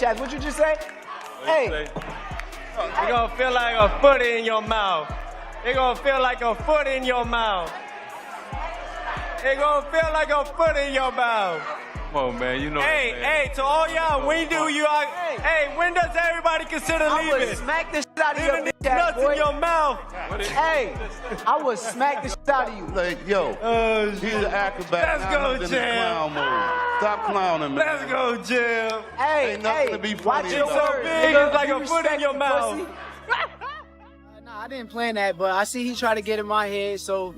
bitch ass. What you just say? Hey. It's gonna feel like a foot in your mouth. It's gonna feel like a foot in your mouth. It's gonna feel like a foot in your mouth. Come on, man. You know. Hey, to all y'all, when when does everybody consider leaving? I would smack the shit out of your bitch ass, nuts boy. in your mouth. Hey, I would smack the shit out of you. Like, yo, he's an acrobat. Let's now go, he's in Jam. clown mode. Stop clowning, man. Let's go, Jim. Hey, Ain't nothing to be funny watch your about. words. Big, nigga. it's like You a foot in your respect the mouth. pussy. Nah, I didn't plan that, but I see he tried to get in my head, so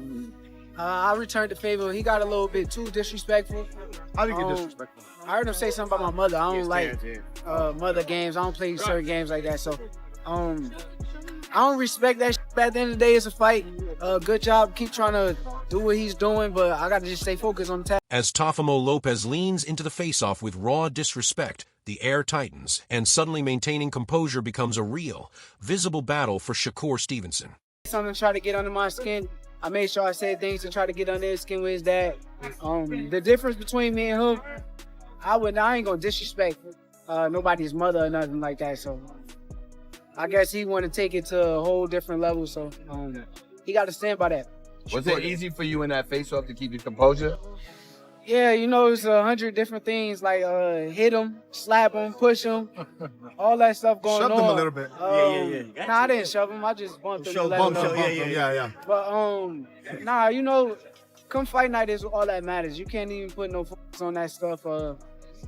I returned the favor. He got a little bit too disrespectful. How did he get disrespectful? I heard him say something about my mother. I don't like mother games. I don't play certain games like that. So I don't respect that shit. But at the end of the day, it's a fight. Good job. Keep trying to do what he's doing, but I got to just stay focused on the task. As Teofimo Lopez leans into the face-off with raw disrespect, the air tightens, and suddenly maintaining composure becomes a real, visible battle for Shakur Stevenson. Something to try to get under my skin. I made sure I said things to try to get under his skin with his dad. The difference between me and him, I ain't gonna disrespect nobody's mother or nothing like that. So I guess he want to take it to a whole different level. So he got to stand by that. Was it easy for you in that face-off to keep your composure? Yeah, you know, it's 100 different things like hit him, slap him, push him, all that stuff going on. Shoved him a little bit. Yeah. Nah, I didn't shove him. I just bumped him. Yeah. But nah, you know, come fight night is all that matters. You can't even put no focus on that stuff.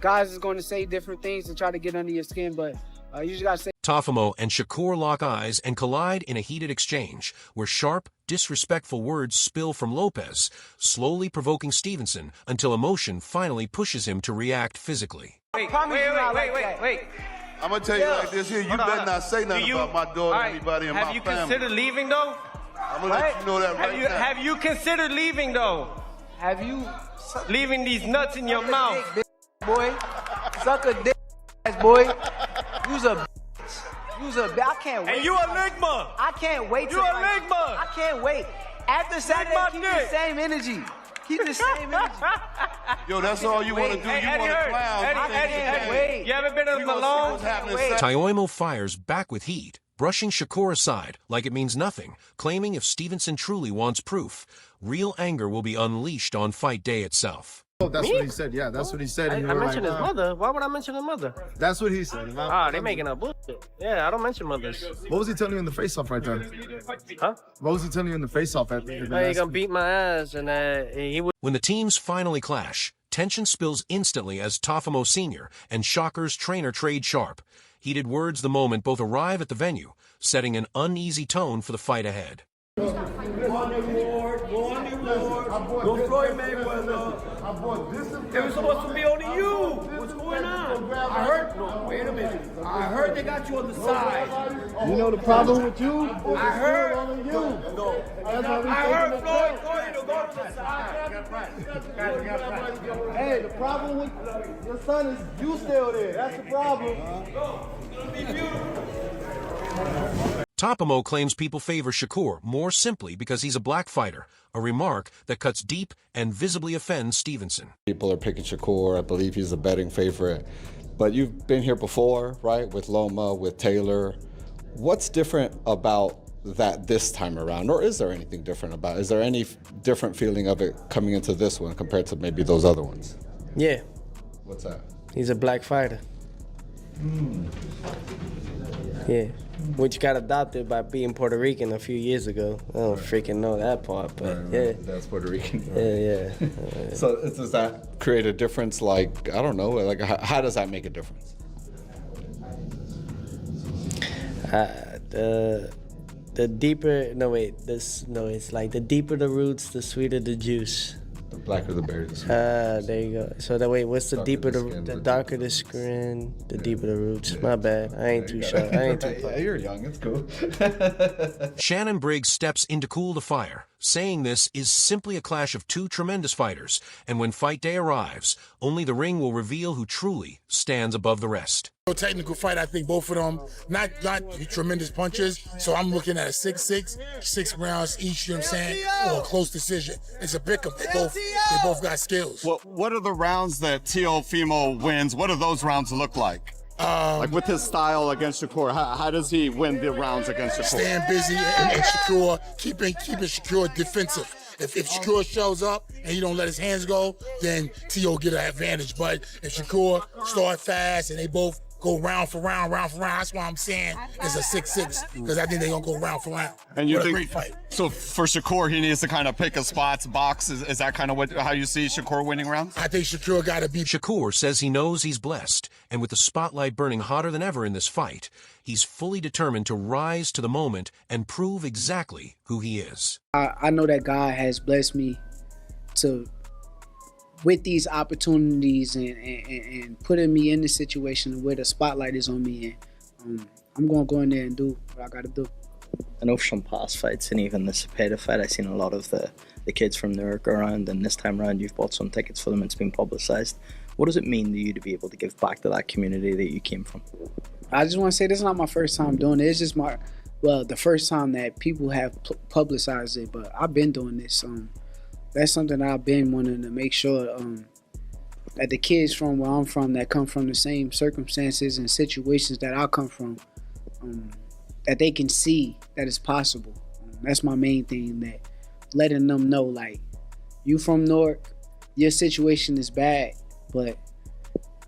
Guys is going to say different things to try to get under your skin, but you just gotta say. Teofimo and Shakur lock eyes and collide in a heated exchange, where sharp, disrespectful words spill from Lopez, slowly provoking Stevenson until emotion finally pushes him to react physically. Wait. I'm gonna tell you like this here. You better not say nothing about my daughter, anybody in my family. Have you considered leaving though? I'm gonna let you know that right now. Have you considered leaving though? Have you Leaving these nuts in your mouth? dick, boy? Suck a dick, ass boy. You's a bitch. I can't wait. And you a ligma. I can't wait. You a ligma. I can't wait. After Saturday, my keep dick. the same energy. Keep the same energy. Yo, that's all you want to do. You want to clown. Wait. You ever been to Malone? Teofimo fires back with heat, brushing Shakur aside like it means nothing, claiming if Stevenson truly wants proof, real anger will be unleashed on fight day itself. Oh, that's what he said. Yeah, that's what he said. I mentioned his mother. Why would I mention his mother? That's what he said. They making up bullshit. Yeah, I don't mention mothers. What was he telling you in the face-off right there? Huh? What was he telling you in the face-off at the He gonna beat my ass, and he would. When the teams finally clash, tension spills instantly as Teofimo Sr. and Shakur's trainer trade sharp. Heated words the moment both arrive at the venue, setting an uneasy tone for the fight ahead. Go on the Lord. Go Floyd Mayweather. It was supposed to be only you. What's going on? I heard. No, wait a minute. I heard they got you on the side. You know the problem with you? I heard. On you. No. I heard Floyd told you to go to the side. Hey, the problem with your son is you still there. That's the problem. Teofimo claims people favor Shakur more simply because he's a black fighter, a remark that cuts deep and visibly offends Stevenson. People are picking Shakur. I believe he's a betting favorite. But you've been here before, right, with Loma, with Taylor. What's different about that this time around, or is there anything different about it? Is there any different feeling of it coming into this one compared to maybe those other ones? Yeah. What's that? He's a black fighter. Yeah, which got adopted by being Puerto Rican a few years ago. I don't freaking know that part, but yeah. That's Puerto Rican. Yeah. So does that create a difference? Like, I don't know, like how does that make a difference? The deeper, it's like the deeper the roots, the sweeter the juice. The blacker the berries. There you go. So that way, what's the deeper the darker the skin, the deeper the roots. My bad. I ain't too sharp. I ain't too. You're young. It's cool. Shannon Briggs steps in to cool the fire, saying this is simply a clash of two tremendous fighters, and when fight day arrives, only the ring will reveal who truly stands above the rest. Technical fight, I think both of them, not tremendous punches, so I'm looking at a 6-6, 6 rounds each, you know what I'm saying, or a close decision. It's a pick 'em. They both got skills. What are the rounds that Teofimo wins? What do those rounds look like? Like with his style against Shakur, how does he win the rounds against Shakur? Staying busy and Shakur, keeping Shakur defensive. If Shakur shows up and he don't let his hands go, then Tio get an advantage. But if Shakur start fast and they both go round for round, that's why I'm saying it's a 6-6, because I think they're going to go round for round. And you what think, a great fight. So for Shakur, he needs to kind of pick his spots, box. Is that kind of how you see Shakur winning rounds? I think Shakur got to be... Shakur says he knows he's blessed, and with the spotlight burning hotter than ever in this fight, he's fully determined to rise to the moment and prove exactly who he is. I know that God has blessed me with these opportunities and putting me in the situation where the spotlight is on me, and I'm going to go in there and do what I got to do. I know from past fights and even the Cepeda fight, I've seen a lot of the kids from Newark around, and this time around you've bought some tickets for them and it's been publicized. What does it mean to you to be able to give back to that community that you came from? I just want to say this is not my first time doing it. It's just the first time that people have publicized it, but I've been doing this. That's something that I've been wanting to make sure that the kids from where I'm from that come from the same circumstances and situations that I come from, that they can see that it's possible. That's my main thing, that letting them know, like, you from Newark, your situation is bad, but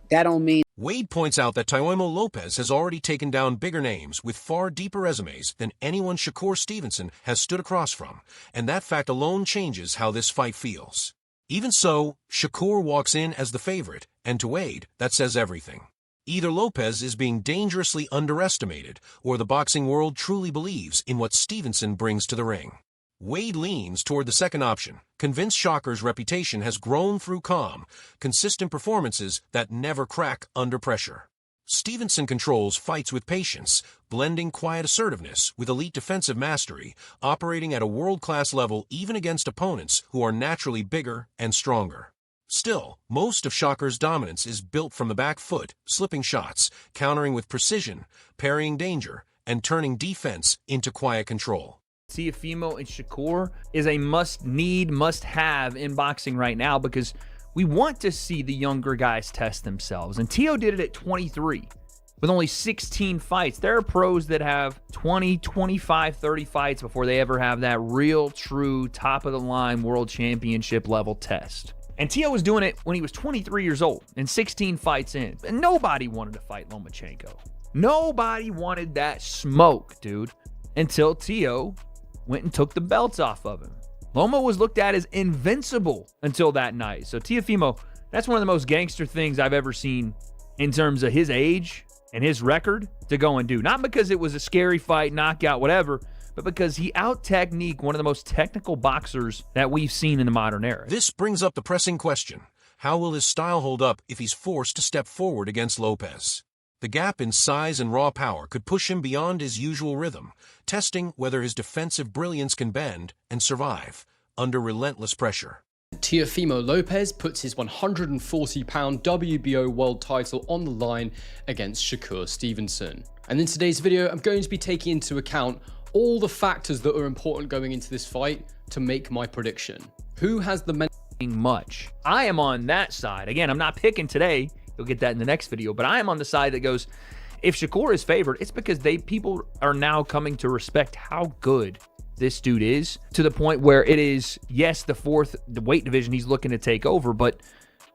that don't mean... Wade points out that Teofimo Lopez has already taken down bigger names with far deeper resumes than anyone Shakur Stevenson has stood across from, and that fact alone changes how this fight feels. Even so, Shakur walks in as the favorite, and to Wade, that says everything. Either Lopez is being dangerously underestimated, or the boxing world truly believes in what Stevenson brings to the ring. Wade leans toward the second option, convinced Shakur's reputation has grown through calm, consistent performances that never crack under pressure. Stevenson controls fights with patience, blending quiet assertiveness with elite defensive mastery, operating at a world-class level even against opponents who are naturally bigger and stronger. Still, most of Shakur's dominance is built from the back foot, slipping shots, countering with precision, parrying danger, and turning defense into quiet control. Teofimo and Shakur is a must-need, must-have in boxing right now, because we want to see the younger guys test themselves. And Teo did it at 23 with only 16 fights. There are pros that have 20, 25, 30 fights before they ever have that real, true, top-of-the-line world championship level test. And Teo was doing it when he was 23 years old and 16 fights in. And nobody wanted to fight Lomachenko. Nobody wanted that smoke, dude, until Teo went and took the belts off of him. Loma was looked at as invincible until that night. So Teofimo, that's one of the most gangster things I've ever seen in terms of his age and his record to go and do. Not because it was a scary fight, knockout, whatever, but because he out-techniqued one of the most technical boxers that we've seen in the modern era. This brings up the pressing question: how will his style hold up if he's forced to step forward against Lopez? The gap in size and raw power could push him beyond his usual rhythm, testing whether his defensive brilliance can bend and survive under relentless pressure. Teofimo Lopez puts his 140-pound WBO world title on the line against Shakur Stevenson. And in today's video, I'm going to be taking into account all the factors that are important going into this fight to make my prediction. Who has the much? I am on that side. Again, I'm not picking today. You'll get that in the next video. But I am on the side that goes, if Shakur is favored, it's because people are now coming to respect how good this dude is, to the point where it is, yes, the weight division he's looking to take over, but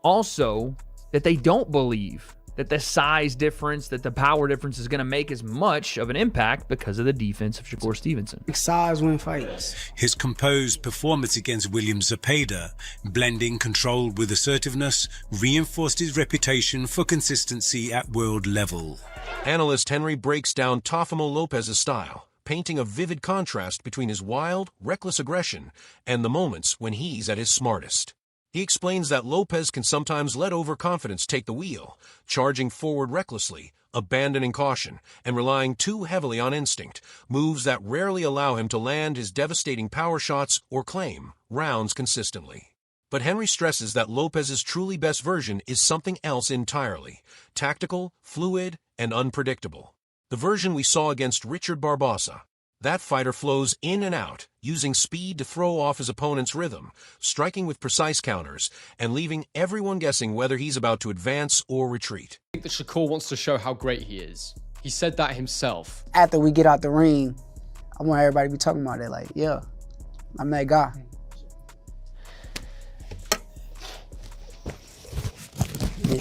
also that they don't believe that the size difference, that the power difference is going to make as much of an impact because of the defense of Shakur Stevenson. Size win fights. His composed performance against William Cepeda, blending control with assertiveness, reinforced his reputation for consistency at world level. Analyst Henry breaks down Teofimo Lopez's style, painting a vivid contrast between his wild, reckless aggression and the moments when he's at his smartest. He explains that Lopez can sometimes let overconfidence take the wheel, charging forward recklessly, abandoning caution, and relying too heavily on instinct, moves that rarely allow him to land his devastating power shots or claim rounds consistently. But Henry stresses that Lopez's truly best version is something else entirely: tactical, fluid, and unpredictable. The version we saw against Richard Barbosa. That fighter flows in and out, using speed to throw off his opponent's rhythm, striking with precise counters, and leaving everyone guessing whether he's about to advance or retreat. I think that Shakur wants to show how great he is. He said that himself. After we get out the ring, I want everybody to be talking about it like, yeah, I'm that guy.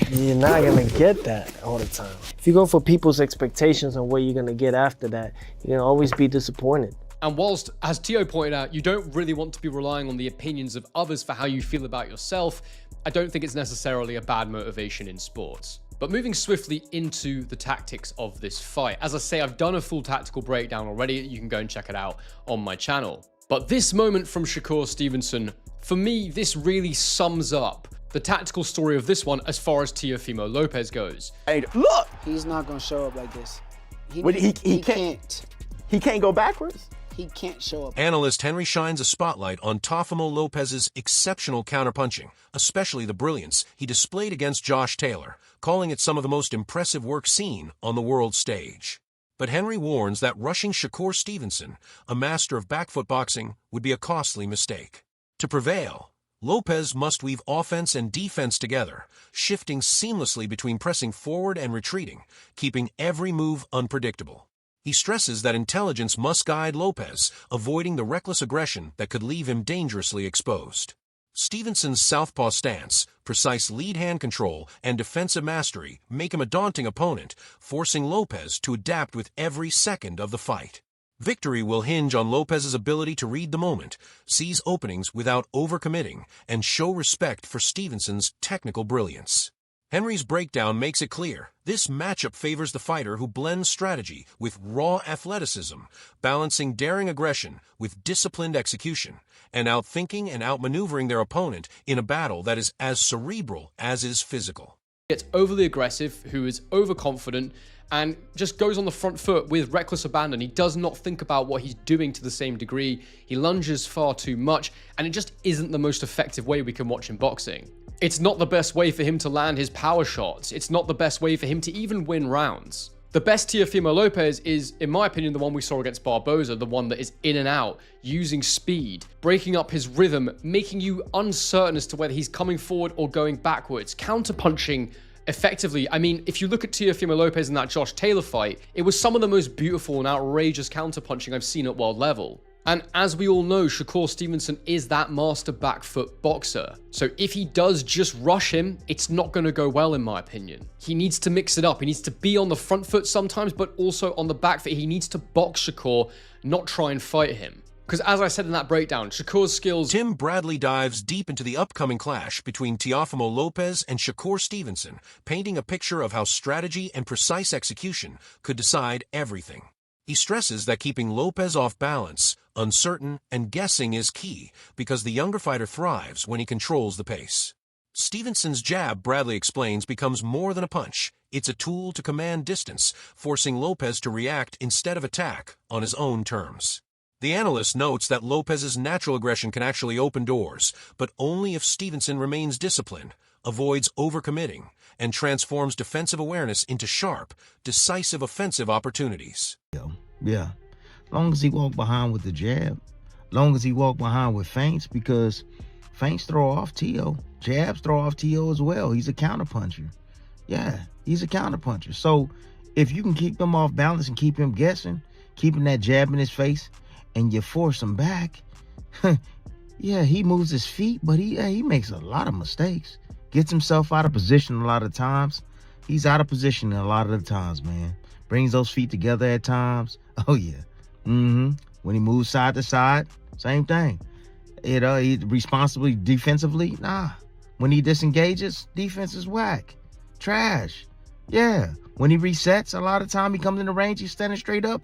You're not gonna get that all the time. If you go for people's expectations on what you're gonna get after that, you're gonna always be disappointed. And whilst, as Teo pointed out, you don't really want to be relying on the opinions of others for how you feel about yourself, I don't think it's necessarily a bad motivation in sports. But moving swiftly into the tactics of this fight. As I say, I've done a full tactical breakdown already. You can go and check it out on my channel. But this moment from Shakur Stevenson, for me, this really sums up the tactical story of this one as far as Teofimo Lopez goes. Hey, look! He's not gonna show up like this. He can't. He can't go backwards? He can't show up. Analyst Henry shines a spotlight on Teofimo Lopez's exceptional counterpunching, especially the brilliance he displayed against Josh Taylor, calling it some of the most impressive work seen on the world stage. But Henry warns that rushing Shakur Stevenson, a master of backfoot boxing, would be a costly mistake. To prevail, Lopez must weave offense and defense together, shifting seamlessly between pressing forward and retreating, keeping every move unpredictable. He stresses that intelligence must guide Lopez, avoiding the reckless aggression that could leave him dangerously exposed. Stevenson's southpaw stance, precise lead hand control, and defensive mastery make him a daunting opponent, forcing Lopez to adapt with every second of the fight. Victory will hinge on Lopez's ability to read the moment, seize openings without overcommitting, and show respect for Stevenson's technical brilliance. Henry's breakdown makes it clear this matchup favors the fighter who blends strategy with raw athleticism, balancing daring aggression with disciplined execution, and outthinking and outmaneuvering their opponent in a battle that is as cerebral as is physical. Gets overly aggressive, who is overconfident, and just goes on the front foot with reckless abandon. He does not think about what he's doing to the same degree. He lunges far too much, and it just isn't the most effective way we can watch in boxing. It's not the best way for him to land his power shots. It's not the best way for him to even win rounds. The best Teofimo Lopez is, in my opinion, the one we saw against Barboza, the one that is in and out, using speed, breaking up his rhythm, making you uncertain as to whether he's coming forward or going backwards, counter-punching effectively. I mean, if you look at Teofimo Lopez in that Josh Taylor fight, it was some of the most beautiful and outrageous counter-punching I've seen at world level. And as we all know, Shakur Stevenson is that master back foot boxer. So if he does just rush him, it's not going to go well in my opinion. He needs to mix it up. He needs to be on the front foot sometimes, but also on the back foot. He needs to box Shakur, not try and fight him. Because as I said in that breakdown, Shakur's skills... Tim Bradley dives deep into the upcoming clash between Teofimo Lopez and Shakur Stevenson, painting a picture of how strategy and precise execution could decide everything. He stresses that keeping Lopez off balance, uncertain, and guessing is key because the younger fighter thrives when he controls the pace. Stevenson's jab, Bradley explains, becomes more than a punch. It's a tool to command distance, forcing Lopez to react instead of attack on his own terms. The analyst notes that Lopez's natural aggression can actually open doors, but only if Stevenson remains disciplined, avoids overcommitting, and transforms defensive awareness into sharp, decisive offensive opportunities. Yeah, long as he walk behind with the jab, long as he walk behind with feints, because feints throw off Teo, jabs throw off Teo as well. He's a counterpuncher. Yeah, he's a counterpuncher. So if you can keep him off balance and keep him guessing, keeping that jab in his face, and you force him back, yeah, he moves his feet, but he makes a lot of mistakes. Gets himself out of position a lot of times. He's out of position a lot of the times, man. Brings those feet together at times. Oh, yeah. When he moves side to side, same thing. He responsibly defensively, nah. When he disengages, defense is whack. Trash. Yeah. When he resets, a lot of time he comes in the range, he's standing straight up.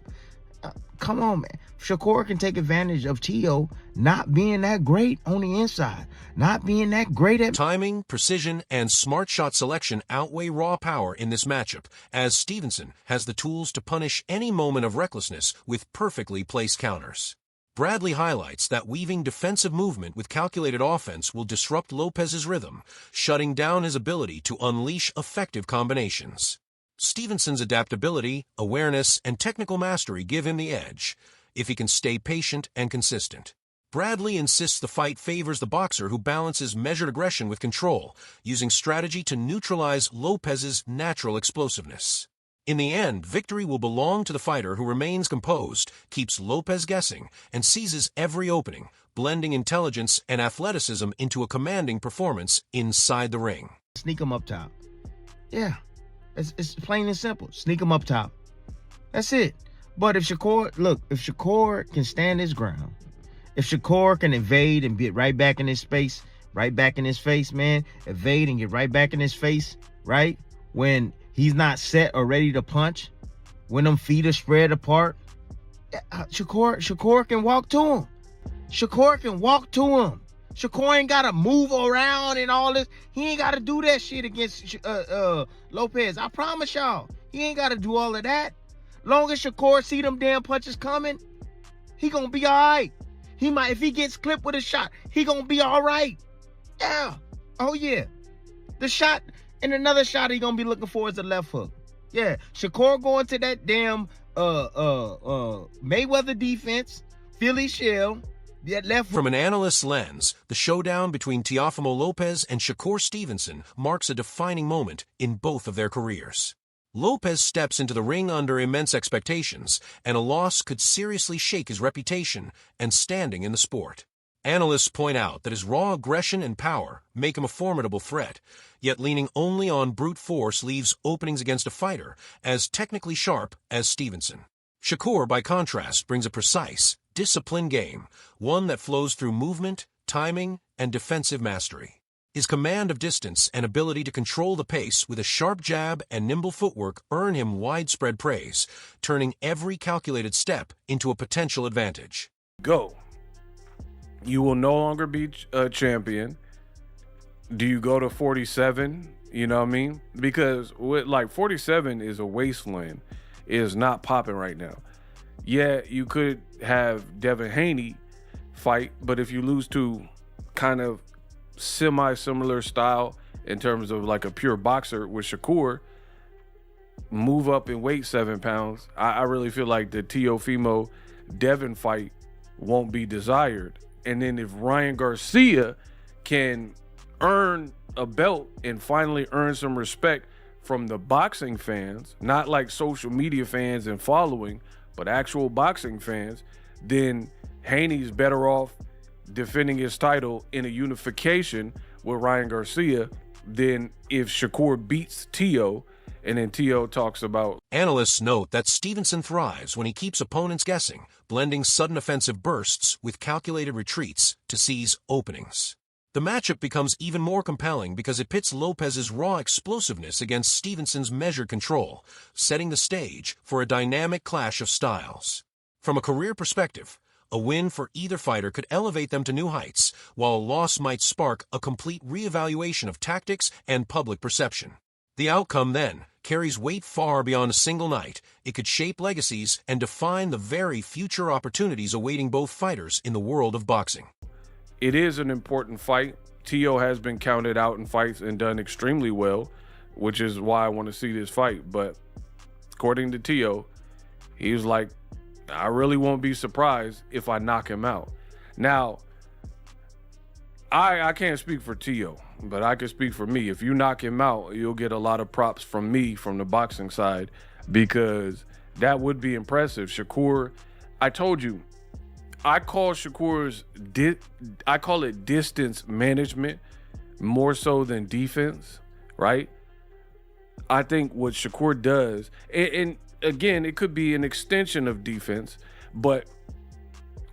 Come on, man. Shakur can take advantage of Teo not being that great on the inside, not being that great at... Timing, precision, and smart shot selection outweigh raw power in this matchup, as Stevenson has the tools to punish any moment of recklessness with perfectly placed counters. Bradley highlights that weaving defensive movement with calculated offense will disrupt Lopez's rhythm, shutting down his ability to unleash effective combinations. Stevenson's adaptability, awareness, and technical mastery give him the edge. if he can stay patient and consistent. Bradley insists the fight favors the boxer who balances measured aggression with control, using strategy to neutralize Lopez's natural explosiveness. In the end, victory will belong to the fighter who remains composed, keeps Lopez guessing, and seizes every opening, blending intelligence and athleticism into a commanding performance inside the ring. Sneak him up top. Yeah, it's plain and simple. Sneak him up top. That's it. But if Shakur can stand his ground, if Shakur can evade and get right back in his space, right back in his face, man, evade and get right back in his face, right? When he's not set or ready to punch, when them feet are spread apart, Shakur can walk to him. Shakur can walk to him. Shakur ain't got to move around and all this. He ain't got to do that shit against Lopez. I promise y'all. He ain't got to do all of that. Long as Shakur see them damn punches coming, he gonna be all right. He might, if he gets clipped with a shot, he gonna be all right. Yeah. Oh, yeah. The shot and another shot he gonna be looking for is a left hook. Yeah. Shakur going to that damn Mayweather defense, Philly shell, that left hook. From an analyst's lens, the showdown between Teofimo Lopez and Shakur Stevenson marks a defining moment in both of their careers. Lopez steps into the ring under immense expectations, and a loss could seriously shake his reputation and standing in the sport. Analysts point out that his raw aggression and power make him a formidable threat, yet leaning only on brute force leaves openings against a fighter as technically sharp as Stevenson. Shakur, by contrast, brings a precise, disciplined game, one that flows through movement, timing, and defensive mastery. His command of distance and ability to control the pace with a sharp jab and nimble footwork earn him widespread praise, turning every calculated step into a potential advantage. Go. You will no longer be a champion. Do you go to 47? You know what I mean? Because with 47 is a wasteland. It is not popping right now. Yeah, you could have Devin Haney fight, but if you lose to kind of semi-similar style in terms of like a pure boxer with Shakur, move up in weight 7 pounds. I really feel like the Teofimo Devin fight won't be desired. And then if Ryan Garcia can earn a belt and finally earn some respect from the boxing fans, not like social media fans and following, but actual boxing fans, then Haney's better off defending his title in a unification with Ryan Garcia than if Shakur beats Teo, and then Teo talks about... Analysts note that Stevenson thrives when he keeps opponents guessing, blending sudden offensive bursts with calculated retreats to seize openings. The matchup becomes even more compelling because it pits Lopez's raw explosiveness against Stevenson's measured control, setting the stage for a dynamic clash of styles. From a career perspective, a win for either fighter could elevate them to new heights, while a loss might spark a complete reevaluation of tactics and public perception. The outcome, then, carries weight far beyond a single night. It could shape legacies and define the very future opportunities awaiting both fighters in the world of boxing. It is an important fight. Teo has been counted out in fights and done extremely well, which is why I want to see this fight. But according to Teo, he was like, I really won't be surprised if I knock him out. Now, I can't speak for Teo, but I can speak for me. If you knock him out, you'll get a lot of props from me from the boxing side, because that would be impressive. Shakur, I told you, I call Shakur's, I call it distance management more so than defense, right? I think what Shakur does, and again, it could be an extension of defense, but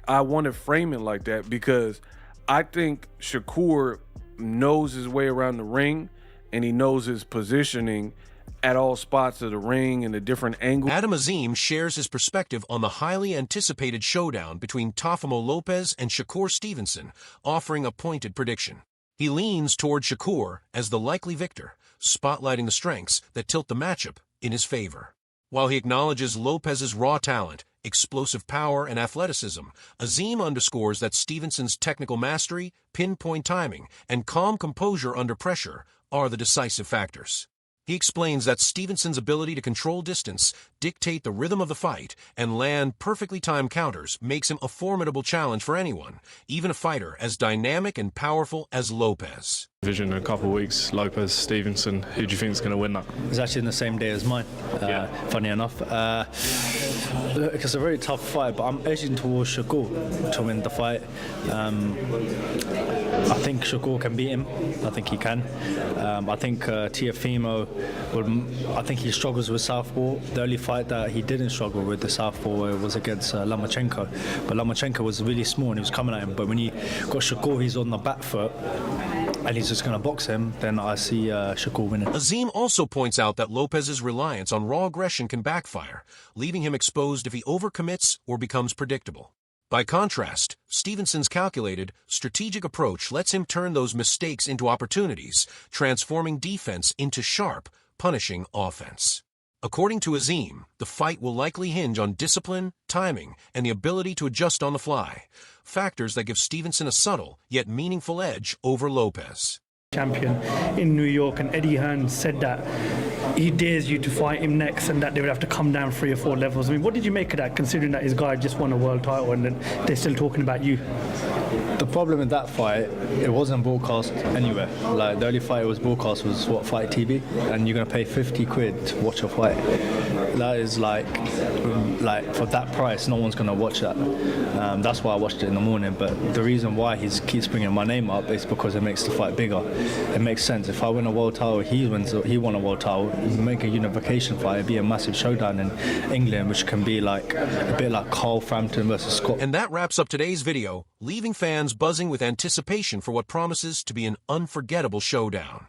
I want to frame it like that because I think Shakur knows his way around the ring and he knows his positioning at all spots of the ring and the different angles. Adam Azim shares his perspective on the highly anticipated showdown between Teofimo Lopez and Shakur Stevenson, offering a pointed prediction. He leans toward Shakur as the likely victor, spotlighting the strengths that tilt the matchup in his favor. While he acknowledges Lopez's raw talent, explosive power, and athleticism, Azim underscores that Stevenson's technical mastery, pinpoint timing, and calm composure under pressure are the decisive factors. He explains that Stevenson's ability to control distance, dictate the rhythm of the fight, and land perfectly timed counters makes him a formidable challenge for anyone, even a fighter as dynamic and powerful as Lopez. Vision in a couple of weeks, Lopez, Stevenson. Who do you think is going to win that? It's actually in the same day as mine, funny enough. Look, it's a very tough fight, but I'm edging towards Shakur to win the fight. I think Shakur can beat him. I think he can. I think Teofimo, I think he struggles with southpaw. The only fight that he didn't struggle with the southpaw was against Lomachenko. But Lomachenko was really small and he was coming at him. But when he got Shakur, he's on the back foot and he's just going to box him, then I see Shakur winning. Azim also points out that Lopez's reliance on raw aggression can backfire, leaving him exposed if he overcommits or becomes predictable. By contrast, Stevenson's calculated, strategic approach lets him turn those mistakes into opportunities, transforming defense into sharp, punishing offense. According to Azim, the fight will likely hinge on discipline, timing, and the ability to adjust on the fly, factors that give Stevenson a subtle yet meaningful edge over Lopez. Champion in New York, and Eddie Hearn said that he dares you to fight him next and that they would have to come down 3 or 4 levels. I mean, what did you make of that, considering that his guy just won a world title and then they're still talking about you? The problem with that fight, it wasn't broadcast anywhere. Like, the only fight it was broadcast was Fight TV, and you're going to pay 50 quid to watch a fight. That is like for that price, no one's going to watch that. That's why I watched it in the morning, but the reason why he keeps bringing my name up is because it makes the fight bigger. It makes sense. If I win a world title, he won a world title, you make a unification fight, it'd be a massive showdown in England, which can be like a bit like Carl Frampton versus Scott. And that wraps up today's video, leaving fans buzzing with anticipation for what promises to be an unforgettable showdown.